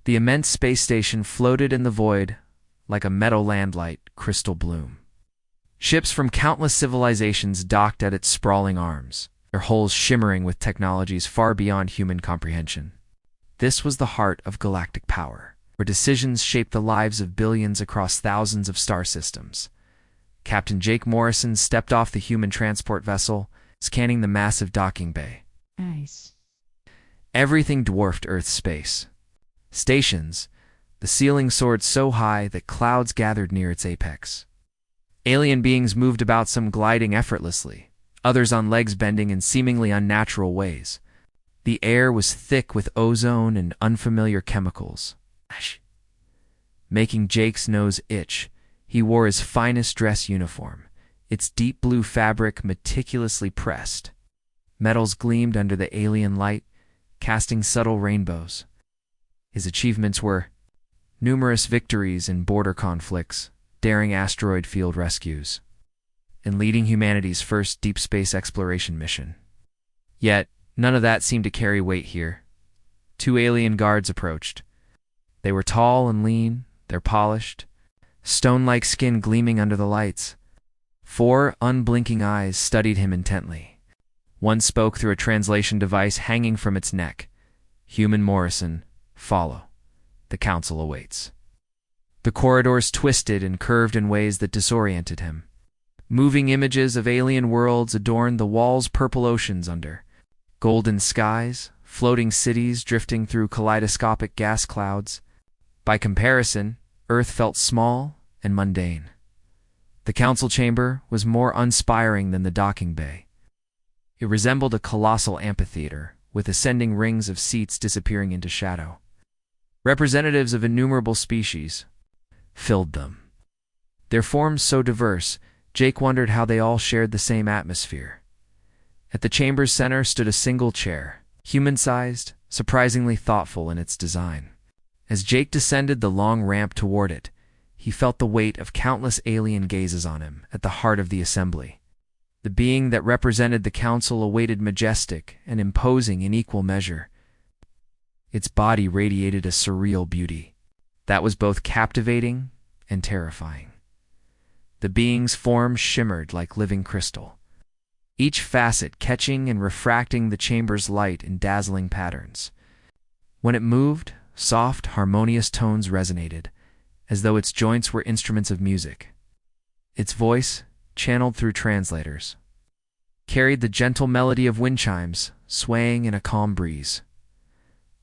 The immense space station floated in the void like a meadowland-light crystal bloom. Ships from countless civilizations docked at its sprawling arms, their hulls shimmering with technologies far beyond human comprehension. This was the heart of galactic power, where decisions shaped the lives of billions across thousands of star systems. Captain Jake Morrison stepped off the human transport vessel, scanning the massive docking bay. Nice. Everything dwarfed Earth's space. Stations, the ceiling soared so high that clouds gathered near its apex. Alien beings moved about, some gliding effortlessly, others on legs bending in seemingly unnatural ways. The air was thick with ozone and unfamiliar chemicals. Making Jake's nose itch, he wore his finest dress uniform, its deep blue fabric meticulously pressed. Metals gleamed under the alien light, casting subtle rainbows. His achievements were numerous victories in border conflicts, daring asteroid field rescues, and leading humanity's first deep space exploration mission. Yet, none of that seemed to carry weight here. Two alien guards approached. They were tall and lean, their polished, stone-like skin gleaming under the lights. 4 unblinking eyes studied him intently. One spoke through a translation device hanging from its neck. "Human Morrison, follow. The council awaits." The corridors twisted and curved in ways that disoriented him. Moving images of alien worlds adorned the walls, purple oceans under, golden skies, floating cities drifting through kaleidoscopic gas clouds. By comparison, Earth felt small and mundane. The council chamber was more uninspiring than the docking bay. It resembled a colossal amphitheater, with ascending rings of seats disappearing into shadow. Representatives of innumerable species filled them. Their forms so diverse, Jake wondered how they all shared the same atmosphere. At the chamber's center stood a single chair, human-sized, surprisingly thoughtful in its design. As Jake descended the long ramp toward it, he felt the weight of countless alien gazes on him at the heart of the assembly. The being that represented the council awaited, majestic and imposing in equal measure. Its body radiated a surreal beauty that was both captivating and terrifying. The being's form shimmered like living crystal, each facet catching and refracting the chamber's light in dazzling patterns. When it moved, soft, harmonious tones resonated, as though its joints were instruments of music. Its voice, channeled through translators, carried the gentle melody of wind chimes, swaying in a calm breeze.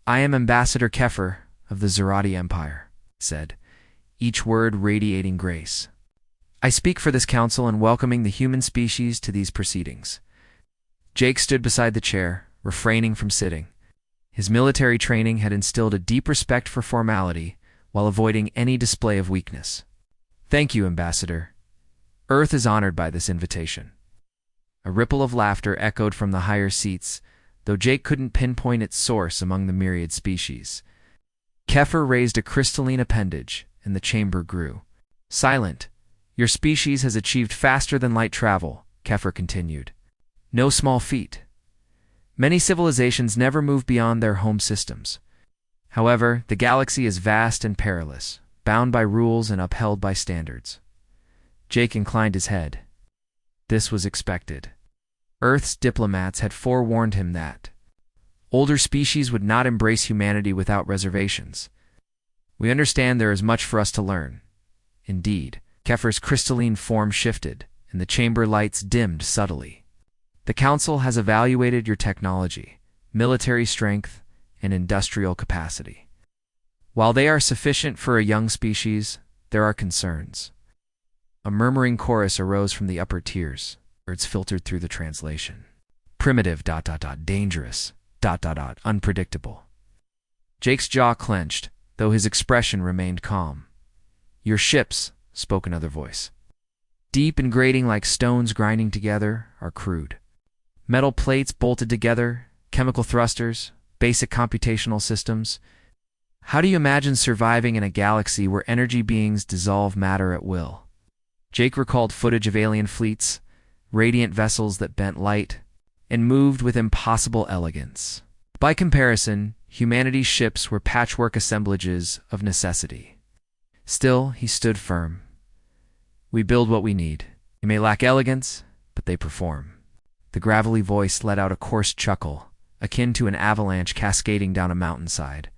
"I am Ambassador Keffer of the Zerati Empire," it said, each word radiating grace. "I speak for this council in welcoming the human species to these proceedings." Jake stood beside the chair, refraining from sitting. His military training had instilled a deep respect for formality while avoiding any display of weakness. "Thank you, Ambassador. Earth is honored by this invitation." A ripple of laughter echoed from the higher seats, though Jake couldn't pinpoint its source among the myriad species. Keffer raised a crystalline appendage, and the chamber grew. "Silent, your species has achieved faster than light travel," Keffer continued. "No small feat. Many civilizations never move beyond their home systems. However, the galaxy is vast and perilous, bound by rules and upheld by standards." Jake inclined his head. This was expected. Earth's diplomats had forewarned him that older species would not embrace humanity without reservations. "We understand there is much for us to learn." Indeed, Keffer's crystalline form shifted, and the chamber lights dimmed subtly. "The Council has evaluated your technology, military strength, and industrial capacity. While they are sufficient for a young species, there are concerns." A murmuring chorus arose from the upper tiers. Words filtered through the translation. "Primitive, dangerous, unpredictable." Jake's jaw clenched, though his expression remained calm. "Your ships," spoke another voice, "deep and grating like stones grinding together, are crude. Metal plates bolted together, chemical thrusters, basic computational systems. How do you imagine surviving in a galaxy where energy beings dissolve matter at will?" Jake recalled footage of alien fleets, radiant vessels that bent light, and moved with impossible elegance. By comparison, Humanity's ships were patchwork assemblages of necessity. Still, he stood firm. We build what we need. They may lack elegance, but they perform. The gravelly voice let out a coarse chuckle, akin to an avalanche cascading down a mountainside.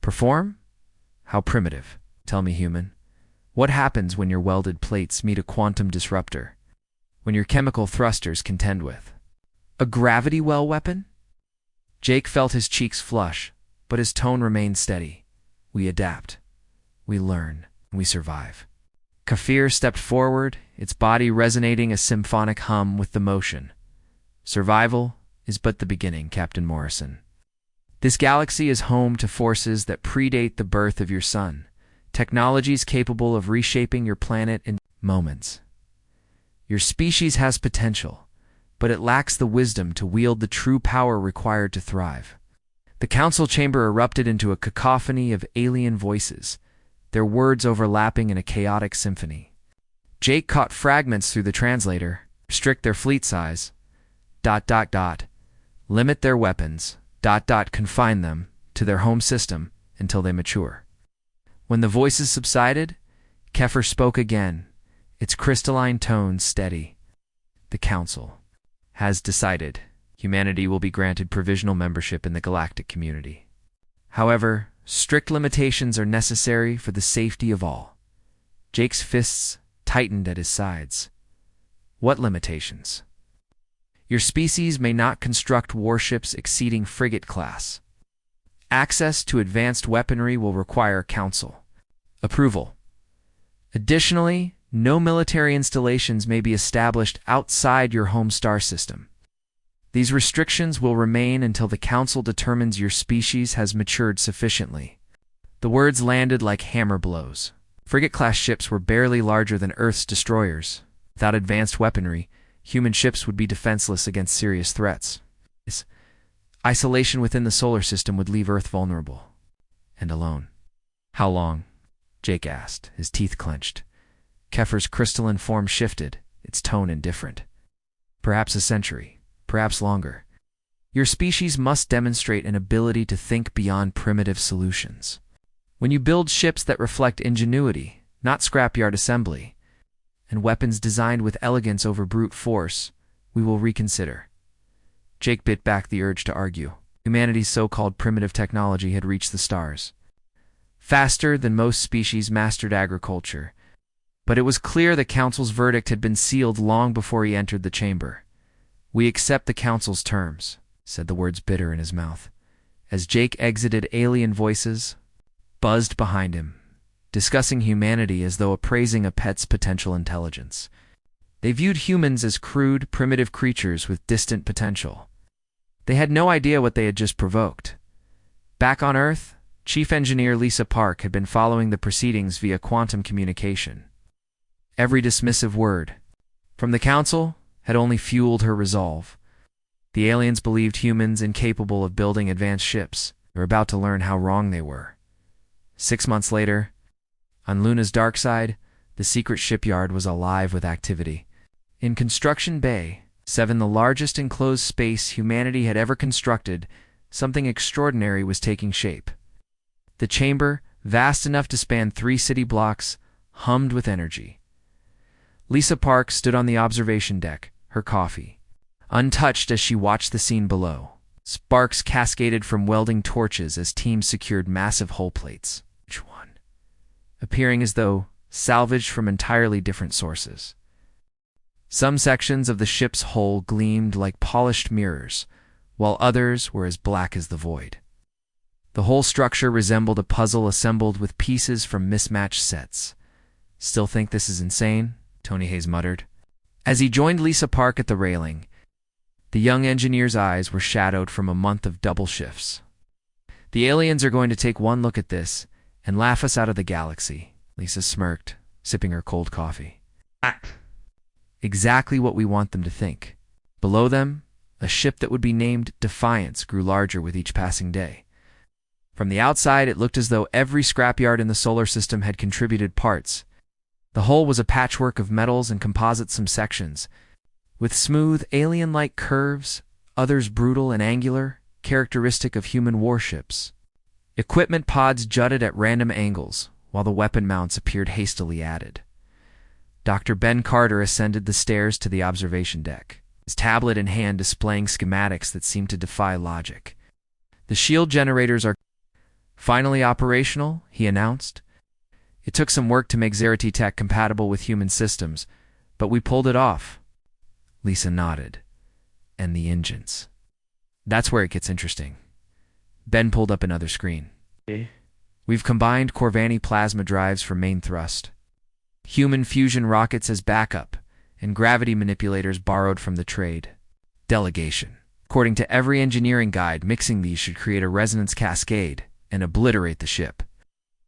Perform? How primitive. Tell me, human. What happens when your welded plates meet a quantum disruptor? When your chemical thrusters contend with a gravity well weapon? Jake felt his cheeks flush, but his tone remained steady. We adapt. We learn. We survive. Kafir stepped forward, its body resonating a symphonic hum with the motion. Survival is but the beginning, Captain Morrison. This galaxy is home to forces that predate the birth of your sun, technologies capable of reshaping your planet in moments. Your species has potential, but it lacks the wisdom to wield the true power required to thrive. The council chamber erupted into a cacophony of alien voices, their words overlapping in a chaotic symphony. Jake caught fragments through the translator. Restrict their fleet size. ... Limit their weapons. ... Confine them to their home system until they mature. When the voices subsided, Kefir spoke again, its crystalline tones steady. The Council has decided humanity will be granted provisional membership in the Galactic community. However, strict limitations are necessary for the safety of all. Jake's fists tightened at his sides. What limitations? Your species may not construct warships exceeding frigate class. Access to advanced weaponry will require Council approval. Additionally, no military installations may be established outside your home star system. These restrictions will remain until the Council determines your species has matured sufficiently. The words landed like hammer blows. Frigate-class ships were barely larger than Earth's destroyers. Without advanced weaponry, human ships would be defenseless against serious threats. This isolation within the solar system would leave Earth vulnerable and alone. How long? Jake asked, his teeth clenched. Kefir's crystalline form shifted, its tone indifferent. Perhaps a century, perhaps longer. Your species must demonstrate an ability to think beyond primitive solutions. When you build ships that reflect ingenuity, not scrapyard assembly, and weapons designed with elegance over brute force, we will reconsider. Jake bit back the urge to argue. Humanity's so-called primitive technology had reached the stars. Faster than most species mastered agriculture, but it was clear the Council's verdict had been sealed long before he entered the chamber. We accept the Council's terms, said the words bitter in his mouth, as Jake exited. Alien voices buzzed behind him, discussing humanity as though appraising a pet's potential intelligence. They viewed humans as crude, primitive creatures with distant potential. They had no idea what they had just provoked. Back on Earth, Chief Engineer Lisa Park had been following the proceedings via quantum communication. Every dismissive word from the Council had only fueled her resolve. The aliens believed humans incapable of building advanced ships. They were about to learn how wrong they were. 6 months later, on Luna's dark side, the secret shipyard was alive with activity. In Construction Bay 7, the largest enclosed space humanity had ever constructed, something extraordinary was taking shape. The chamber, vast enough to span 3 city blocks, hummed with energy. Lisa Park stood on the observation deck, her coffee untouched as she watched the scene below. Sparks cascaded from welding torches as teams secured massive hull plates, each one appearing as though salvaged from entirely different sources. Some sections of the ship's hull gleamed like polished mirrors, while others were as black as the void. The whole structure resembled a puzzle assembled with pieces from mismatched sets. Still think this is insane? Tony Hayes muttered. As he joined Lisa Park at the railing, the young engineer's eyes were shadowed from a month of double shifts. The aliens are going to take one look at this and laugh us out of the galaxy, Lisa smirked, sipping her cold coffee. Exactly what we want them to think. Below them, a ship that would be named Defiance grew larger with each passing day. From the outside, it looked as though every scrapyard in the solar system had contributed parts. The hull was a patchwork of metals and composites, some sections, with smooth, alien-like curves, others brutal and angular, characteristic of human warships. Equipment pods jutted at random angles, while the weapon mounts appeared hastily added. Dr. Ben Carter ascended the stairs to the observation deck, his tablet in hand displaying schematics that seemed to defy logic. "The shield generators are finally operational," he announced. "It took some work to make Zarity tech compatible with human systems, but we pulled it off." Lisa nodded. "And the engines." "That's where it gets interesting." Ben pulled up another screen. "We've combined Corvani plasma drives for main thrust, human fusion rockets as backup, and gravity manipulators borrowed from the trade delegation. According to every engineering guide, mixing these should create a resonance cascade and obliterate the ship."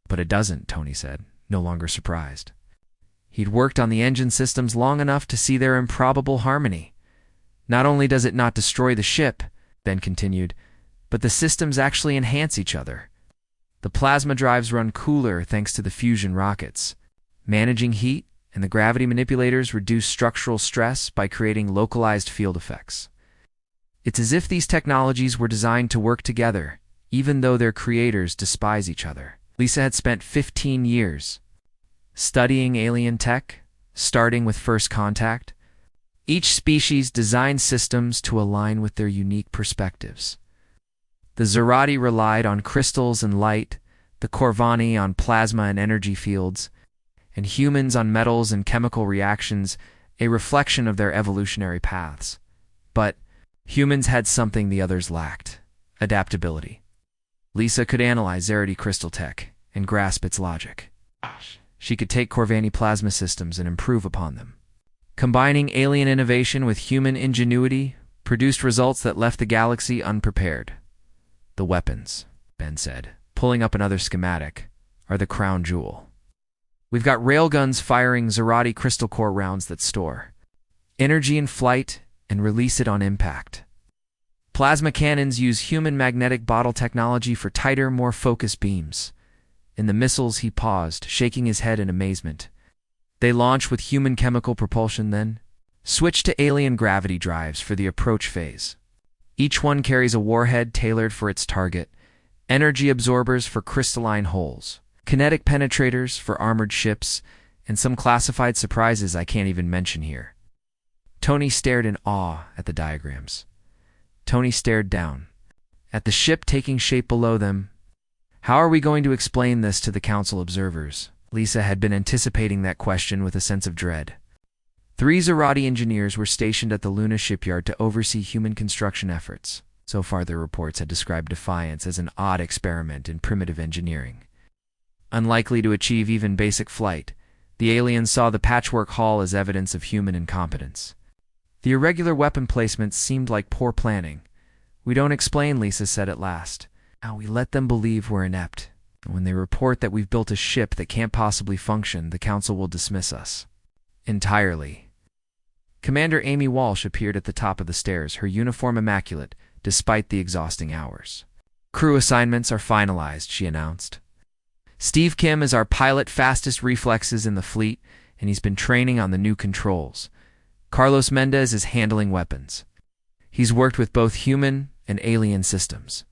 "But it doesn't," Tony said, no longer surprised. He'd worked on the engine systems long enough to see their improbable harmony. "Not only does it not destroy the ship," Ben continued, "but the systems actually enhance each other. The plasma drives run cooler thanks to the fusion rockets, managing heat, and the gravity manipulators reduce structural stress by creating localized field effects. It's as if these technologies were designed to work together, even though their creators despise each other." Lisa had spent 15 years studying alien tech, starting with First Contact. Each species designed systems to align with their unique perspectives. The Zarati relied on crystals and light, the Corvani on plasma and energy fields, and humans on metals and chemical reactions, a reflection of their evolutionary paths. But humans had something the others lacked: adaptability. Lisa could analyze Zarity crystal tech and grasp its logic. She could take Corvani plasma systems and improve upon them. Combining alien innovation with human ingenuity produced results that left the galaxy unprepared. "The weapons," Ben said, pulling up another schematic, "are the crown jewel. We've got railguns firing Zarati crystal core rounds that store energy in flight and release it on impact. Plasma cannons use human magnetic bottle technology for tighter, more focused beams. In the missiles," he paused, shaking his head in amazement. "They launch with human chemical propulsion, then switch to alien gravity drives for the approach phase. Each one carries a warhead tailored for its target, energy absorbers for crystalline holes, kinetic penetrators for armored ships, and some classified surprises I can't even mention here." Tony stared in awe at the diagrams. Tony stared down at the ship taking shape below them. "How are we going to explain this to the council observers?" Lisa had been anticipating that question with a sense of dread. 3 Zarati engineers were stationed at the Luna shipyard to oversee human construction efforts. So far, their reports had described Defiance as an odd experiment in primitive engineering. Unlikely to achieve even basic flight, the aliens saw the patchwork hull as evidence of human incompetence. The irregular weapon placements seemed like poor planning. "We don't explain," Lisa said at last. "Now we let them believe we're inept. When they report that we've built a ship that can't possibly function, the council will dismiss us entirely." Commander Amy Walsh appeared at the top of the stairs, her uniform immaculate, despite the exhausting hours. "Crew assignments are finalized," she announced. "Steve Kim is our pilot, fastest reflexes in the fleet, and he's been training on the new controls. Carlos Mendez is handling weapons. He's worked with both human and alien systems.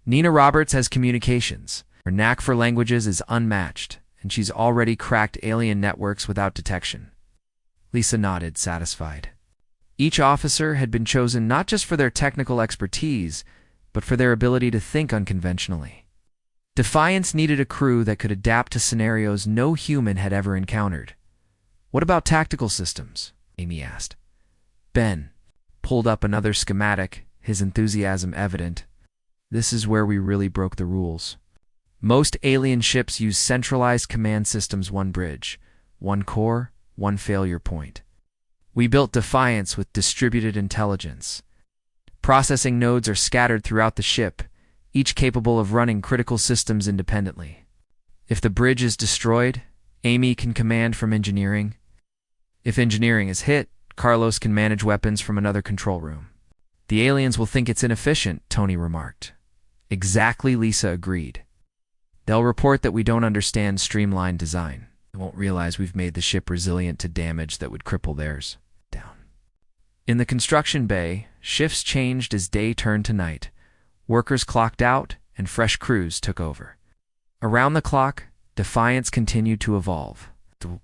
Nina Roberts has communications. Her knack for languages is unmatched, and she's already cracked alien networks without detection." Lisa nodded, satisfied. Each officer had been chosen not just for their technical expertise, but for their ability to think unconventionally. Defiance needed a crew that could adapt to scenarios no human had ever encountered. "What about tactical systems?" Amy asked. Ben pulled up another schematic, his enthusiasm evident. "This is where we really broke the rules. Most alien ships use centralized command systems, one bridge, one core, one failure point. We built Defiance with distributed intelligence. Processing nodes are scattered throughout the ship, each capable of running critical systems independently. If the bridge is destroyed, Amy can command from engineering. If engineering is hit, Carlos can manage weapons from another control room." "The aliens will think it's inefficient," Tony remarked. "Exactly," Lisa agreed. "They'll report that we don't understand streamlined design. They won't realize we've made the ship resilient to damage that would cripple theirs." Down. In the construction bay, shifts changed as day turned to night. Workers clocked out, and fresh crews took over. Around the clock, Defiance continued to evolve. The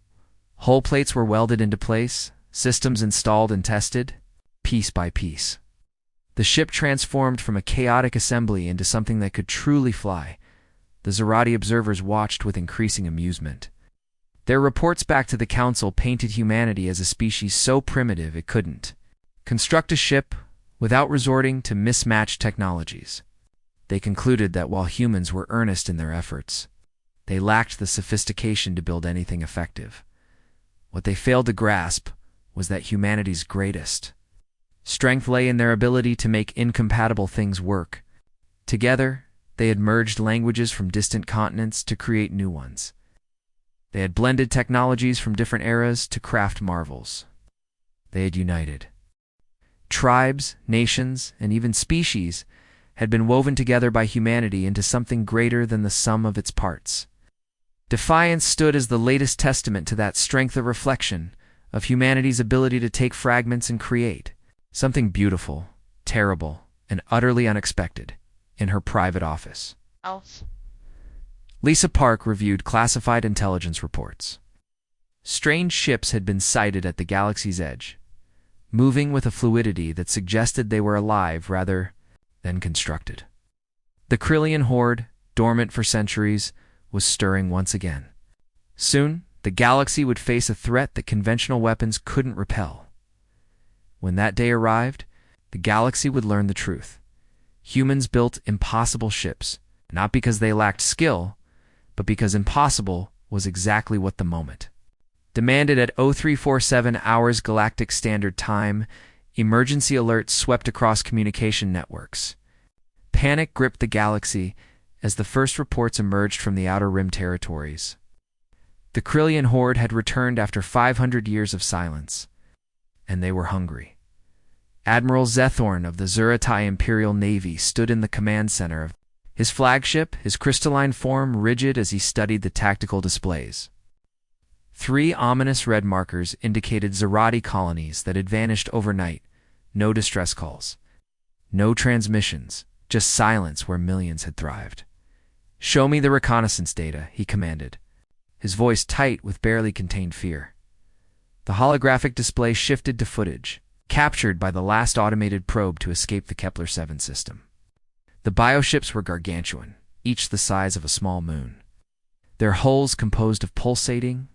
hull plates were welded into place, systems installed and tested, piece by piece. The ship transformed from a chaotic assembly into something that could truly fly. The Zerati observers watched with increasing amusement. Their reports back to the Council painted humanity as a species so primitive it couldn't construct a ship without resorting to mismatched technologies. They concluded that while humans were earnest in their efforts, they lacked the sophistication to build anything effective. What they failed to grasp was that humanity's greatest strength lay in their ability to make incompatible things work. Together, they had merged languages from distant continents to create new ones. They had blended technologies from different eras to craft marvels. They had united. Tribes, nations, and even species had been woven together by humanity into something greater than the sum of its parts. Defiance stood as the latest testament to that strength of reflection, of humanity's ability to take fragments and create something beautiful, terrible, and utterly unexpected in her private office. Lisa Park reviewed classified intelligence reports. Strange ships had been sighted at the galaxy's edge, moving with a fluidity that suggested they were alive rather than constructed. The Krillian horde, dormant for centuries, was stirring once again. Soon, the galaxy would face a threat that conventional weapons couldn't repel. When that day arrived, the galaxy would learn the truth. Humans built impossible ships, not because they lacked skill, but because impossible was exactly what the moment demanded. At 0347 hours Galactic Standard Time, emergency alerts swept across communication networks. Panic gripped the galaxy as the first reports emerged from the Outer Rim territories. The Krillian horde had returned after 500 years of silence, and they were hungry. Admiral Zethorn of the Zerati Imperial Navy stood in the command center of his flagship, his crystalline form rigid as he studied the tactical displays. 3 ominous red markers indicated Zerati colonies that had vanished overnight. No distress calls, no transmissions, just silence where millions had thrived. "Show me the reconnaissance data," he commanded, his voice tight with barely contained fear. The holographic display shifted to footage, captured by the last automated probe to escape the Kepler 7 system. The bioships were gargantuan, each the size of a small moon. Their hulls composed of pulsating,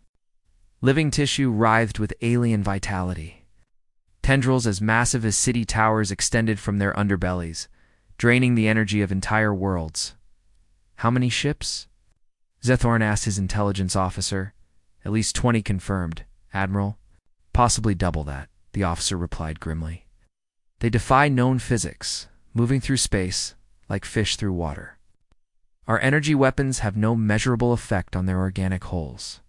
living tissue writhed with alien vitality. Tendrils as massive as city towers extended from their underbellies, draining the energy of entire worlds. "How many ships?" Zethorn asked his intelligence officer. "At least 20 confirmed, Admiral." "Possibly double that," the officer replied grimly. "They defy known physics, moving through space like fish through water. Our energy weapons have no measurable effect on their organic hulls."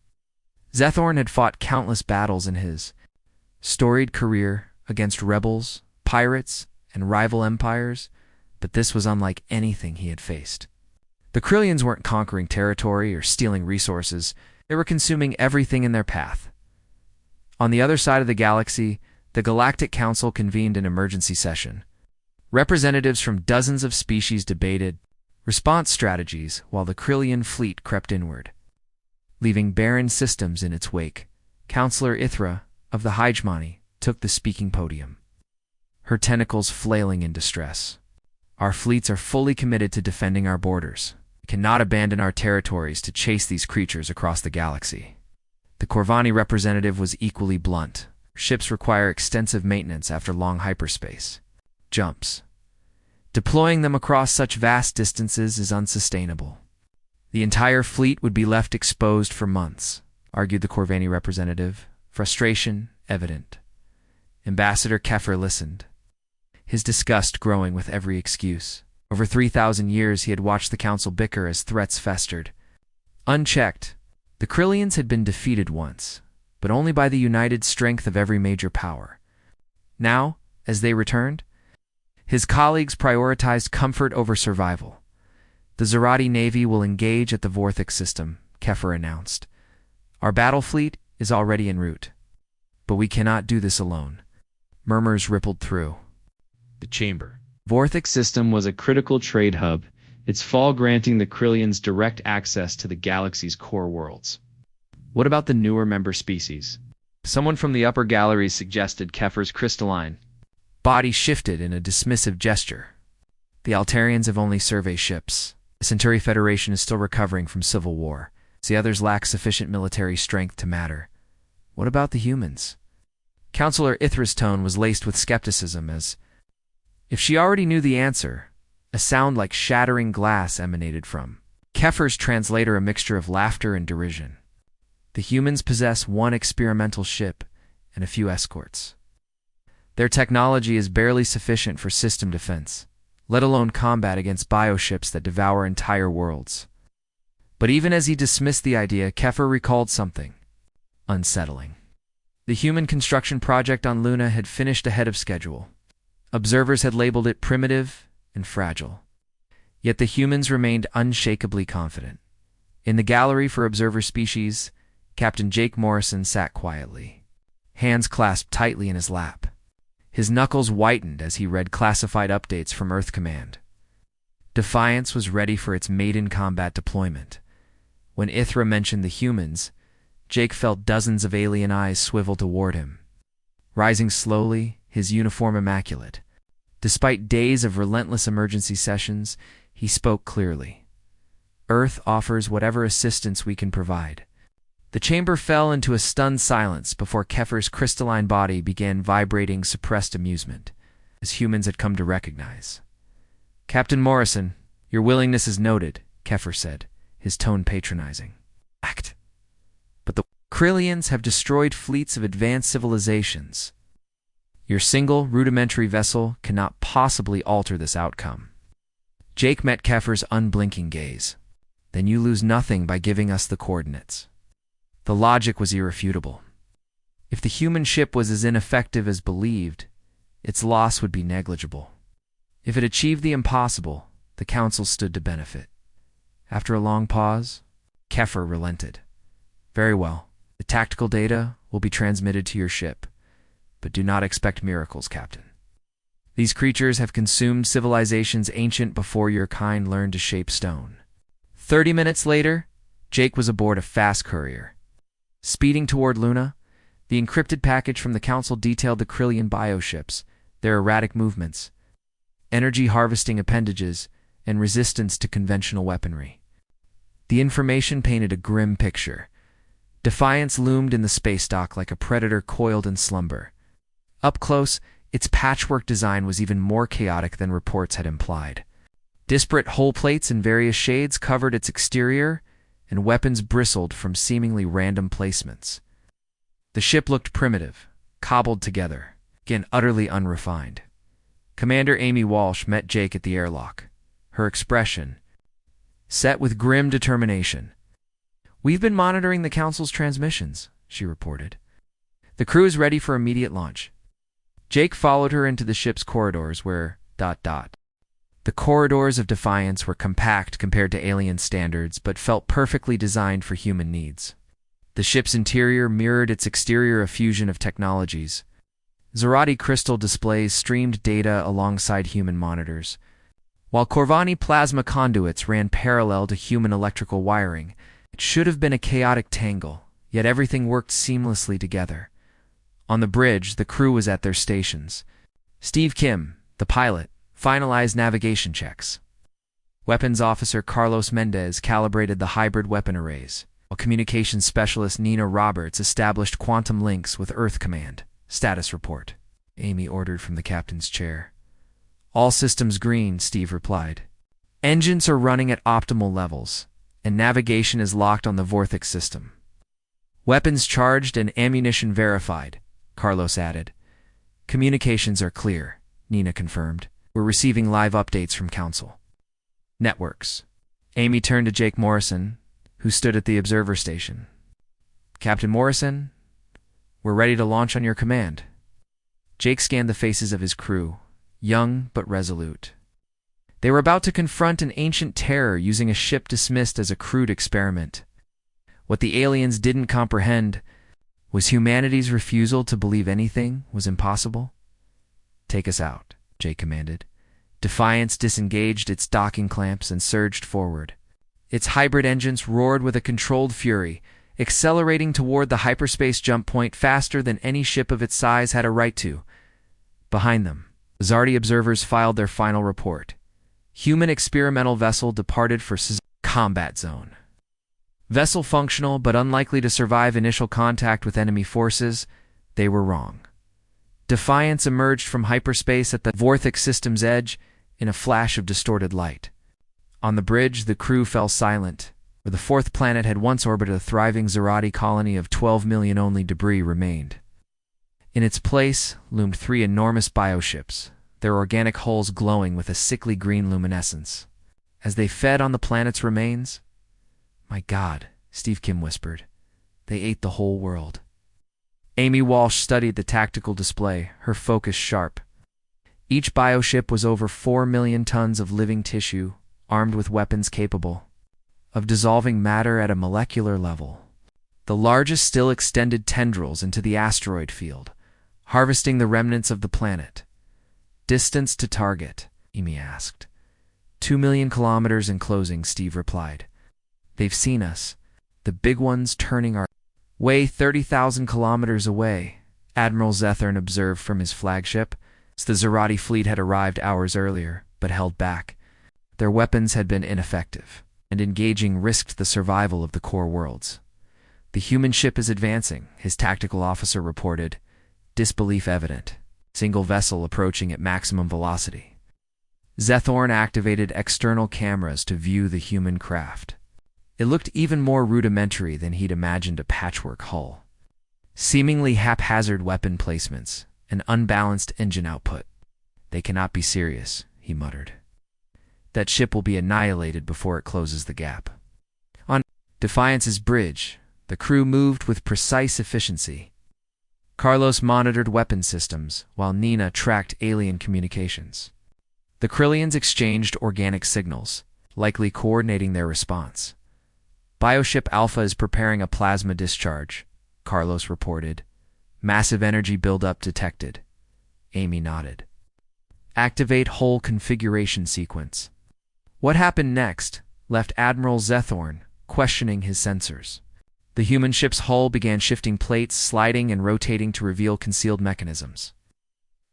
Zethorn had fought countless battles in his storied career against rebels, pirates, and rival empires, but this was unlike anything he had faced. The Krillians weren't conquering territory or stealing resources, they were consuming everything in their path. On the other side of the galaxy, the Galactic Council convened an emergency session. Representatives from dozens of species debated response strategies while the Krillian fleet crept inward, leaving barren systems in its wake. Counselor Ithra of the Hegemony took the speaking podium, her tentacles flailing in distress. "Our fleets are fully committed to defending our borders. We cannot abandon our territories to chase these creatures across the galaxy." The Corvani representative was equally blunt. Ships require extensive maintenance after long hyperspace jumps. Deploying them across such vast distances is unsustainable. The entire fleet would be left exposed for months, argued the Corvani representative, frustration evident. Ambassador Keffer listened, his disgust growing with every excuse. Over 3,000 years he had watched the council bicker as threats festered. Unchecked, the Krillians had been defeated once, but only by the united strength of every major power. Now, as they returned, his colleagues prioritized comfort over survival. "The Zerati Navy will engage at the Vorthix system," Keffer announced. "Our battle fleet is already en route. But we cannot do this alone." Murmurs rippled through the chamber. Vorthix system was a critical trade hub, its fall granting the Krillians direct access to the galaxy's core worlds. What about the newer member species? Someone from the upper galleries suggested Kepher's crystalline body shifted in a dismissive gesture. The Altarians have only survey ships. The Centauri Federation is still recovering from civil war. The others lack sufficient military strength to matter. What about the humans? Counselor Ithra's tone was laced with skepticism as if she already knew the answer. A sound like shattering glass emanated from Kepher's translator, a mixture of laughter and derision. The humans possess one experimental ship and a few escorts. Their technology is barely sufficient for system defense, let alone combat against bioships that devour entire worlds. But even as he dismissed the idea, Kepher recalled something unsettling. The human construction project on Luna had finished ahead of schedule. Observers had labeled it primitive and fragile. Yet the humans remained unshakably confident. In the gallery for observer species, Captain Jake Morrison sat quietly, hands clasped tightly in his lap. His knuckles whitened as he read classified updates from Earth Command. Defiance was ready for its maiden combat deployment. When Ithra mentioned the humans, Jake felt dozens of alien eyes swivel toward him. Rising slowly, his uniform immaculate. Despite days of relentless emergency sessions, he spoke clearly. Earth offers whatever assistance we can provide. The chamber fell into a stunned silence before Kepher's crystalline body began vibrating suppressed amusement, as humans had come to recognize. Captain Morrison, your willingness is noted, Kepher said, his tone patronizing. Act. But the Krillians have destroyed fleets of advanced civilizations. Your single, rudimentary vessel cannot possibly alter this outcome. Jake met Kepher's unblinking gaze. Then you lose nothing by giving us the coordinates. The logic was irrefutable. If the human ship was as ineffective as believed, its loss would be negligible. If it achieved the impossible, the Council stood to benefit. After a long pause, Kepher relented. Very well. The tactical data will be transmitted to your ship, but do not expect miracles, Captain. These creatures have consumed civilizations ancient before your kind learned to shape stone. 30 minutes later, Jake was aboard a fast courier. Speeding toward Luna, the encrypted package from the Council detailed the Krillian bioships, their erratic movements, energy harvesting appendages, and resistance to conventional weaponry. The information painted a grim picture. Defiance loomed in the space dock like a predator coiled in slumber. Up close, its patchwork design was even more chaotic than reports had implied. Disparate hull plates in various shades covered its exterior, and weapons bristled from seemingly random placements. The ship looked primitive, cobbled together, again utterly unrefined. Commander Amy Walsh met Jake at the airlock, her expression set with grim determination. We've been monitoring the Council's transmissions, she reported. The crew is ready for immediate launch. Jake followed her into the ship's corridors where... The corridors of Defiance were compact compared to alien standards, but felt perfectly designed for human needs. The ship's interior mirrored its exterior, a fusion of technologies. Zerati crystal displays streamed data alongside human monitors, while Corvani plasma conduits ran parallel to human electrical wiring. It should have been a chaotic tangle, yet everything worked seamlessly together. On the bridge, the crew was at their stations. Steve Kim, the pilot, finalized navigation checks. Weapons Officer Carlos Mendez calibrated the hybrid weapon arrays, while Communications Specialist Nina Roberts established quantum links with Earth Command. Status report, Amy ordered from the captain's chair. All systems green, Steve replied. Engines are running at optimal levels, and navigation is locked on the Vorthix system. Weapons charged and ammunition verified, Carlos added. Communications are clear, Nina confirmed. We're receiving live updates from Council. Networks. Amy turned to Jake Morrison, who stood at the observer station. Captain Morrison, we're ready to launch on your command. Jake scanned the faces of his crew, young but resolute. They were about to confront an ancient terror using a ship dismissed as a crude experiment. What the aliens didn't comprehend was humanity's refusal to believe anything was impossible. Take us out, Jake commanded, Defiance disengaged its docking clamps and surged forward. Its hybrid engines roared with a controlled fury, accelerating toward the hyperspace jump point faster than any ship of its size had a right to. Behind them, Zardi observers filed their final report. Human experimental vessel departed for combat zone. Vessel functional but unlikely to survive initial contact with enemy forces. They were wrong. Defiance emerged from hyperspace at the Vorthic system's edge in a flash of distorted light. On the bridge, the crew fell silent. Where the fourth planet had once orbited a thriving Zarati colony of 12 million, only debris remained. In its place loomed 3 enormous bioships, their organic hulls glowing with a sickly green luminescence. As they fed on the planet's remains, "My God," Steve Kim whispered, "they ate the whole world." Amy Walsh studied the tactical display, her focus sharp. Each bioship was over 4 million tons of living tissue, armed with weapons capable of dissolving matter at a molecular level. The largest still extended tendrils into the asteroid field, harvesting the remnants of the planet. "Distance to target?" Amy asked. 2 million kilometers in closing, Steve replied. "They've seen us. The big ones turning our way 30,000 kilometers away," Admiral Zethorn observed from his flagship. The Zarati fleet had arrived hours earlier, but held back. Their weapons had been ineffective, and engaging risked the survival of the core worlds. "The human ship is advancing," his tactical officer reported, disbelief evident. Single vessel approaching at maximum velocity. Zethorn activated external cameras to view the human craft. It looked even more rudimentary than he'd imagined a patchwork hull. Seemingly haphazard weapon placements, and unbalanced engine output. "They cannot be serious," he muttered. "That ship will be annihilated before it closes the gap." On Defiance's bridge, the crew moved with precise efficiency. Carlos monitored weapon systems, while Nina tracked alien communications. The Krillians exchanged organic signals, likely coordinating their response. "Bioship Alpha is preparing a plasma discharge," Carlos reported. "Massive energy buildup detected." Amy nodded. "Activate hull configuration sequence." What happened next left Admiral Zethorn questioning his sensors. The human ship's hull began shifting plates, sliding and rotating to reveal concealed mechanisms.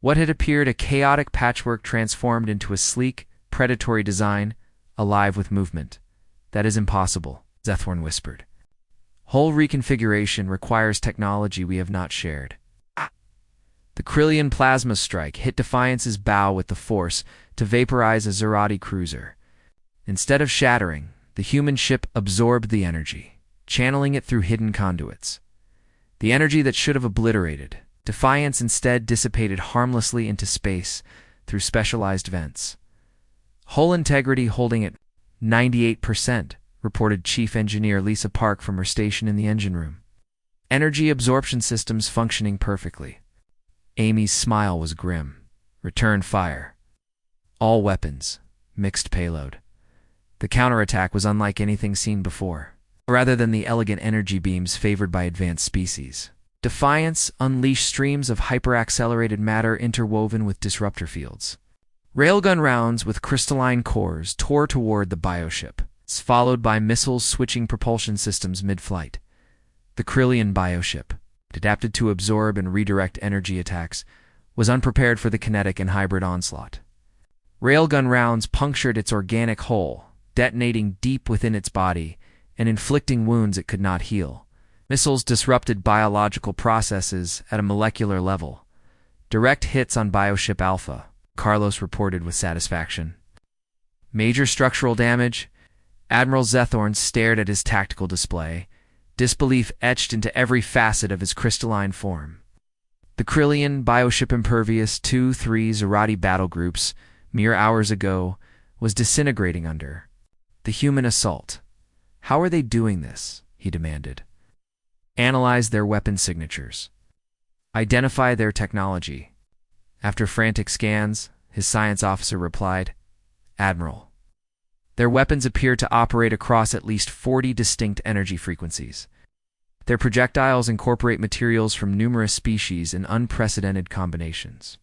What had appeared a chaotic patchwork transformed into a sleek, predatory design, alive with movement. "That is impossible," Zethorn whispered. "Hull reconfiguration requires technology we have not shared." The Krillian plasma strike hit Defiance's bow with the force to vaporize a Zarati cruiser. Instead of shattering, the human ship absorbed the energy, channeling it through hidden conduits. The energy that should have obliterated, Defiance instead dissipated harmlessly into space through specialized vents. "Hull integrity holding at 98%, reported Chief Engineer Lisa Park from her station in the engine room. "Energy absorption systems functioning perfectly." Amy's smile was grim. "Return fire. All weapons. Mixed payload." The counterattack was unlike anything seen before. Rather than the elegant energy beams favored by advanced species, Defiance unleashed streams of hyper-accelerated matter interwoven with disruptor fields. Railgun rounds with crystalline cores tore toward the bioship, followed by missiles switching propulsion systems mid-flight. The Krillian bioship, adapted to absorb and redirect energy attacks, was unprepared for the kinetic and hybrid onslaught. Railgun rounds punctured its organic hull, detonating deep within its body and inflicting wounds it could not heal. Missiles disrupted biological processes at a molecular level. Direct hits on Bioship Alpha, Carlos reported with satisfaction. Major structural damage? Admiral Zethorn stared at his tactical display, disbelief etched into every facet of his crystalline form. The Krillian Bioship Impervious 2-3 Zarati battle groups, mere hours ago, was disintegrating under the human assault. "How are they doing this?" he demanded. "Analyze their weapon signatures. Identify their technology." After frantic scans, his science officer replied, "Admiral, their weapons appear to operate across at least 40 distinct energy frequencies. Their projectiles incorporate materials from numerous species in unprecedented combinations."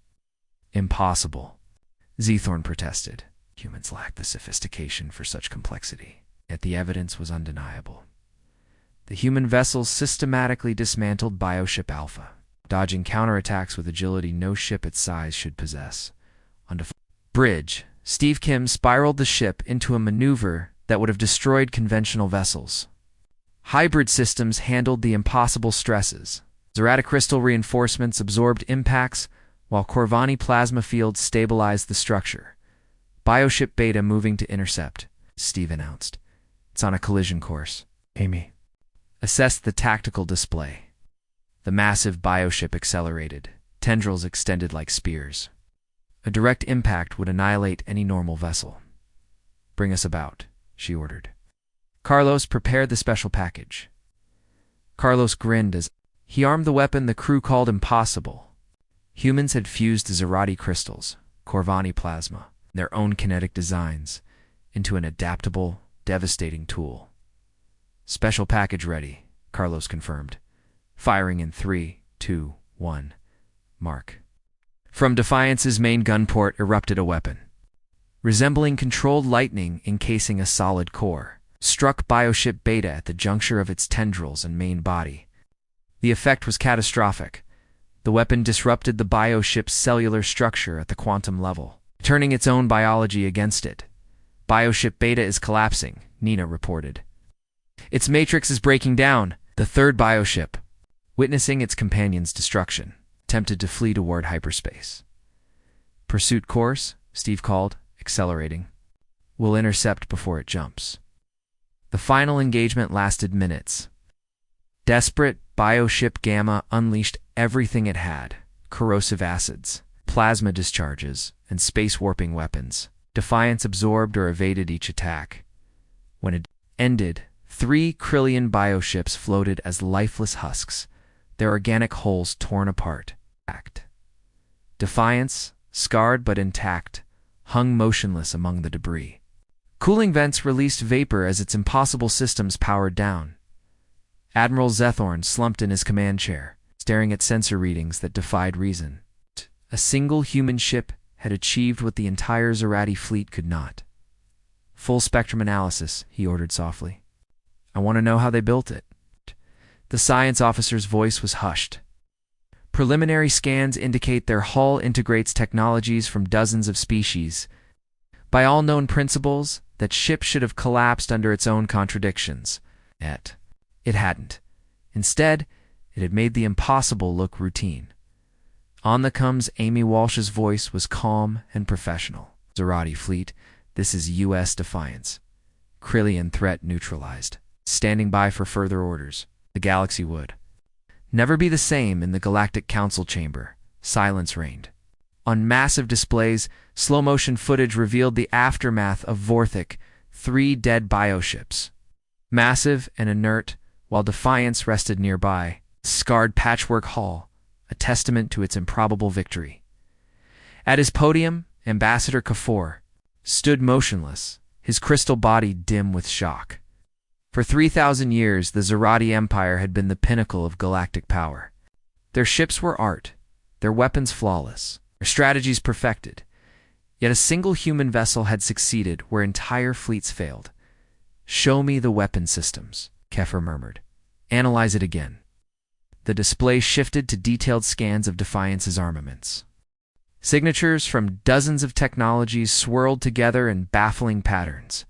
"Impossible." Zethorn protested. Humans lack the sophistication for such complexity. Yet the evidence was undeniable. The human vessels systematically dismantled Bioship Alpha, dodging counterattacks with agility no ship its size should possess. On the bridge, Steve Kim spiraled the ship into a maneuver that would have destroyed conventional vessels. Hybrid systems handled the impossible stresses. Zeratocrystal reinforcements absorbed impacts, while Corvani plasma fields stabilized the structure. Bioship Beta moving to intercept, Steve announced. It's on a collision course. Amy assessed the tactical display. The massive bioship accelerated, tendrils extended like spears. A direct impact would annihilate any normal vessel. Bring us about, she ordered. Carlos prepared the special package. Carlos grinned as he armed the weapon the crew called impossible. Humans had fused Zerati crystals, Corvani plasma, their own kinetic designs, into an adaptable, devastating tool. Special package ready, Carlos confirmed. Firing in 3, 2, 1. Mark. From Defiance's main gun port erupted a weapon. Resembling controlled lightning encasing a solid core, struck Bioship Beta at the juncture of its tendrils and main body. The effect was catastrophic. The weapon disrupted the bioship's cellular structure at the quantum level, turning its own biology against it. Bioship Beta is collapsing, Nina reported. Its matrix is breaking down. The third bioship, witnessing its companion's destruction, attempted to flee toward hyperspace. Pursuit course, Steve called, accelerating. We'll intercept before it jumps. The final engagement lasted minutes. Desperate, Bioship Gamma unleashed everything it had: corrosive acids, plasma discharges, and space-warping weapons. Defiance absorbed or evaded each attack. When it ended, 3 Krillian bioships floated as lifeless husks, their organic hulls torn apart. Defiance, scarred but intact, hung motionless among the debris. Cooling vents released vapor as its impossible systems powered down. Admiral Zethorn slumped in his command chair, staring at sensor readings that defied reason. A single human ship had achieved what the entire Zerati fleet could not. Full spectrum analysis, he ordered softly. I want to know how they built it. The science officer's voice was hushed. Preliminary scans indicate their hull integrates technologies from dozens of species. By all known principles, that ship should have collapsed under its own contradictions. Yet, it hadn't. Instead, it had made the impossible look routine. On the coms, Amy Walsh's voice was calm and professional. Zerati fleet, this is U.S. Defiance. Krillian threat neutralized. Standing by for further orders. The galaxy would never be the same in the Galactic Council chamber. Silence reigned. On massive displays, slow-motion footage revealed the aftermath of Vorthic, 3 dead bioships. Massive and inert, while Defiance rested nearby, scarred patchwork hull, a testament to its improbable victory. At his podium, Ambassador Kafour stood motionless, his crystal body dim with shock. For 3,000 years, the Zerati Empire had been the pinnacle of galactic power. Their ships were art, their weapons flawless, their strategies perfected. Yet a single human vessel had succeeded where entire fleets failed. Show me the weapon systems, Kefir murmured. Analyze it again. The display shifted to detailed scans of Defiance's armaments. Signatures from dozens of technologies swirled together in baffling patterns.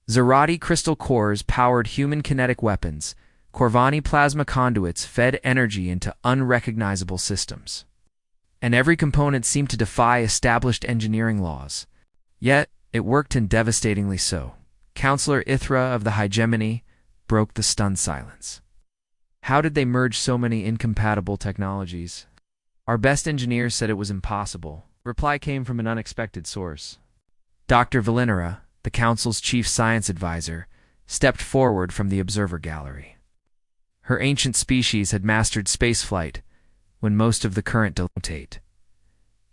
Zerati crystal cores powered human kinetic weapons. Corvani plasma conduits fed energy into unrecognizable systems. And every component seemed to defy established engineering laws. Yet, it worked, and devastatingly so. Counselor Ithra of the Hegemony broke the stunned silence. How did they merge so many incompatible technologies? Our best engineers said it was impossible. Reply came from an unexpected source. Dr. Valinera, the Council's chief science advisor, stepped forward from the observer gallery. Her ancient species had mastered spaceflight when most of the current dilatate.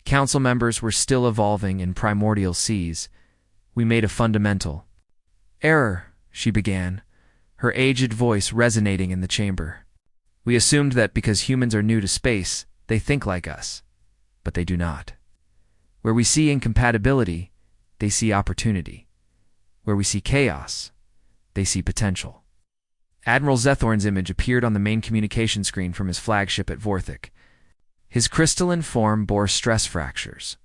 Council members were still evolving in primordial seas. We made a fundamental error, she began, her aged voice resonating in the chamber. We assumed that because humans are new to space, they think like us, but they do not. Where we see incompatibility, they see opportunity. Where we see chaos, they see potential. Admiral Zethorn's image appeared on the main communication screen from his flagship at Vorthik. His crystalline form bore stress fractures,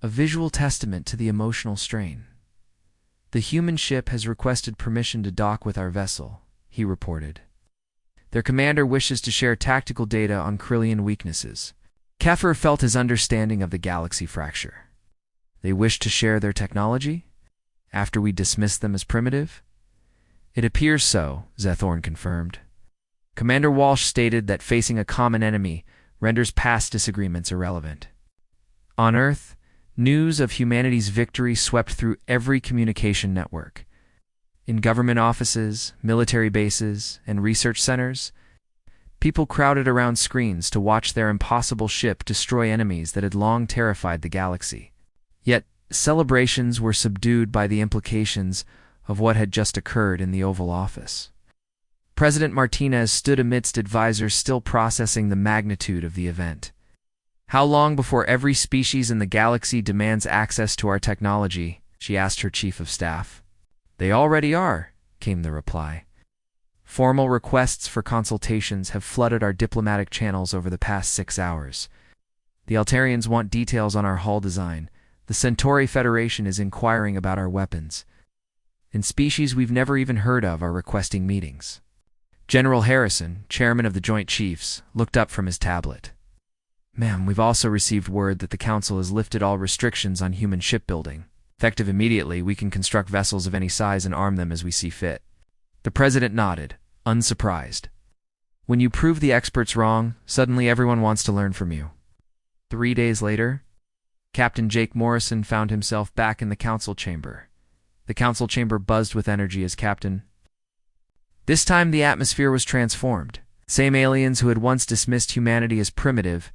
a visual testament to the emotional strain. "The human ship has requested permission to dock with our vessel," he reported. "Their commander wishes to share tactical data on Krillian weaknesses." Kefir felt his understanding of the galaxy fracture. "They wish to share their technology? After we dismiss them as primitive?" "It appears so," Zethorn confirmed. Commander Walsh stated that facing a common enemy renders past disagreements irrelevant. On Earth, news of humanity's victory swept through every communication network. In government offices, military bases, and research centers, people crowded around screens to watch their impossible ship destroy enemies that had long terrified the galaxy. Yet, celebrations were subdued by the implications of what had just occurred in the Oval Office. President Martinez stood amidst advisors still processing the magnitude of the event. "How long before every species in the galaxy demands access to our technology?" she asked her chief of staff. "They already are," came the reply. "Formal requests for consultations have flooded our diplomatic channels over the past 6 hours. The Altarians want details on our hull design. The Centauri Federation is inquiring about our weapons. And species we've never even heard of are requesting meetings." General Harrison, chairman of the Joint Chiefs, looked up from his tablet. "Ma'am, we've also received word that the Council has lifted all restrictions on human shipbuilding. Effective immediately, we can construct vessels of any size and arm them as we see fit." The president nodded, unsurprised. "When you prove the experts wrong, suddenly everyone wants to learn from you." 3 days later, Captain Jake Morrison found himself back in the council chamber. The council chamber buzzed with energy as Captain. This time the atmosphere was transformed. Same aliens who had once dismissed humanity as primitive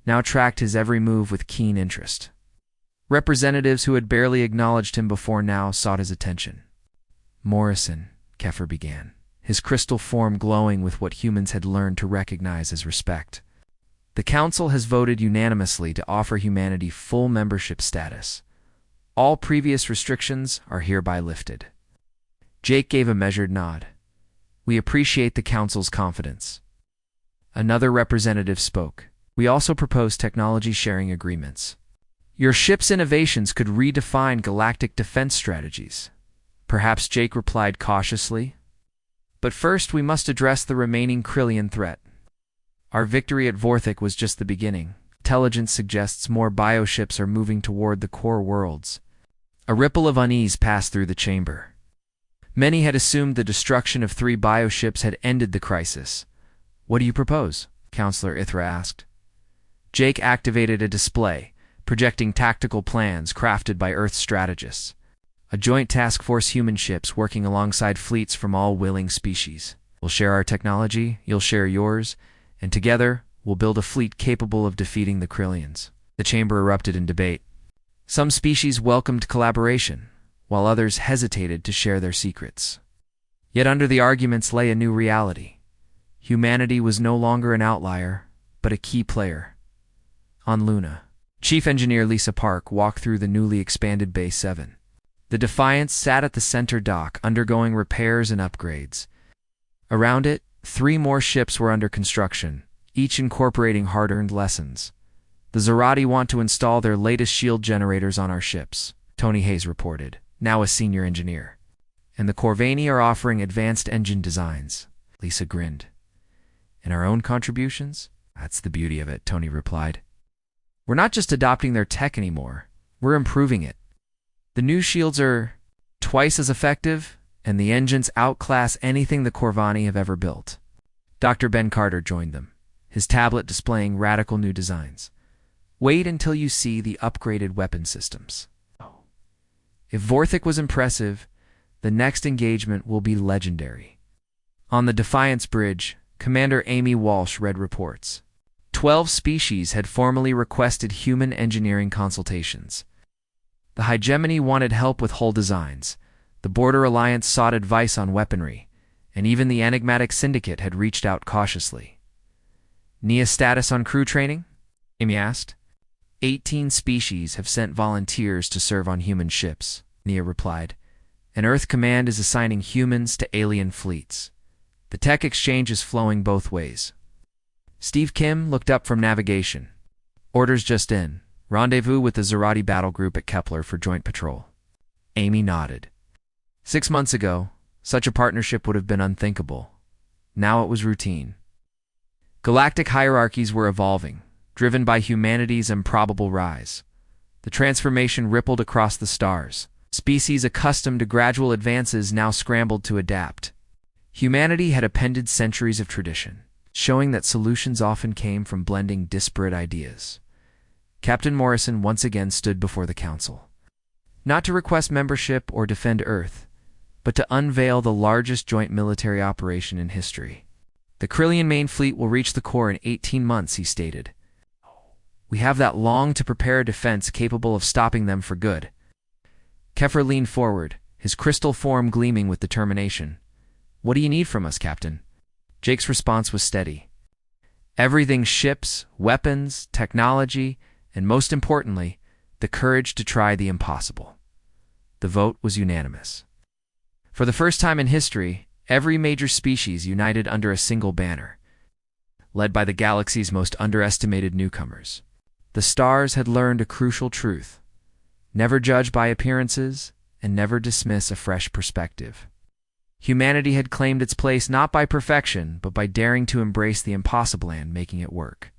now tracked his every move with keen interest. Representatives who had barely acknowledged him before now sought his attention. "Morrison," Kefir began, his crystal form glowing with what humans had learned to recognize as respect. "The Council has voted unanimously to offer humanity full membership status. All previous restrictions are hereby lifted." Jake gave a measured nod. "We appreciate the Council's confidence." Another representative spoke. "We also propose technology sharing agreements. Your ship's innovations could redefine galactic defense strategies." Perhaps Jake replied cautiously. "But first we must address the remaining Krillian threat. Our victory at Vorthik was just the beginning. Intelligence suggests more bioships are moving toward the core worlds." A ripple of unease passed through the chamber. Many had assumed the destruction of 3 bioships had ended the crisis. "What do you propose?" Counselor Ithra asked. Jake activated a display, projecting tactical plans crafted by Earth strategists. A joint task force, human ships working alongside fleets from all willing species. "We'll share our technology, you'll share yours, and together we'll build a fleet capable of defeating the Krillians." The chamber erupted in debate. Some species welcomed collaboration, while others hesitated to share their secrets. Yet under the arguments lay a new reality. Humanity was no longer an outlier, but a key player. On Luna, Chief Engineer Lisa Park walked through the newly expanded Bay 7. The Defiance sat at the center dock, undergoing repairs and upgrades. Around it, 3 more ships were under construction, each incorporating hard-earned lessons. "The Zarati want to install their latest shield generators on our ships," Tony Hayes reported, now a senior engineer. "And the Corvani are offering advanced engine designs." Lisa grinned. "And our own contributions?" "That's the beauty of it," Tony replied. "We're not just adopting their tech anymore, we're improving it. The new shields are twice as effective, and the engines outclass anything the Corvani have ever built." Dr. Ben Carter joined them, his tablet displaying radical new designs. "Wait until you see the upgraded weapon systems. If Vorthik was impressive, the next engagement will be legendary." On the Defiance Bridge, Commander Amy Walsh read reports. 12 species had formally requested human engineering consultations. The Hegemony wanted help with hull designs, the Border Alliance sought advice on weaponry, and even the enigmatic Syndicate had reached out cautiously. "Nia status on crew training?" Amy asked. 18 species have sent volunteers to serve on human ships, Nia replied. And Earth Command is assigning humans to alien fleets. The tech exchange is flowing both ways. Steve Kim looked up from navigation. Orders just in. Rendezvous with the Zerati battle group at Kepler for joint patrol. Amy nodded. 6 months ago, such a partnership would have been unthinkable. Now it was routine. Galactic hierarchies were evolving, driven by humanity's improbable rise. The transformation rippled across the stars. Species accustomed to gradual advances now scrambled to adapt. Humanity had appended centuries of tradition, showing that solutions often came from blending disparate ideas. Captain Morrison once again stood before the Council. Not to request membership or defend Earth, but to unveil the largest joint military operation in history. The Krillian main fleet will reach the core in 18 months, he stated. We have that long to prepare a defense capable of stopping them for good. Kepler leaned forward, his crystal form gleaming with determination. What do you need from us, Captain? Jake's response was steady. Everything: ships, weapons, technology, and most importantly, the courage to try the impossible. The vote was unanimous. For the first time in history, every major species united under a single banner, led by the galaxy's most underestimated newcomers. The stars had learned a crucial truth: never judge by appearances and never dismiss a fresh perspective. Humanity had claimed its place not by perfection, but by daring to embrace the impossible and making it work.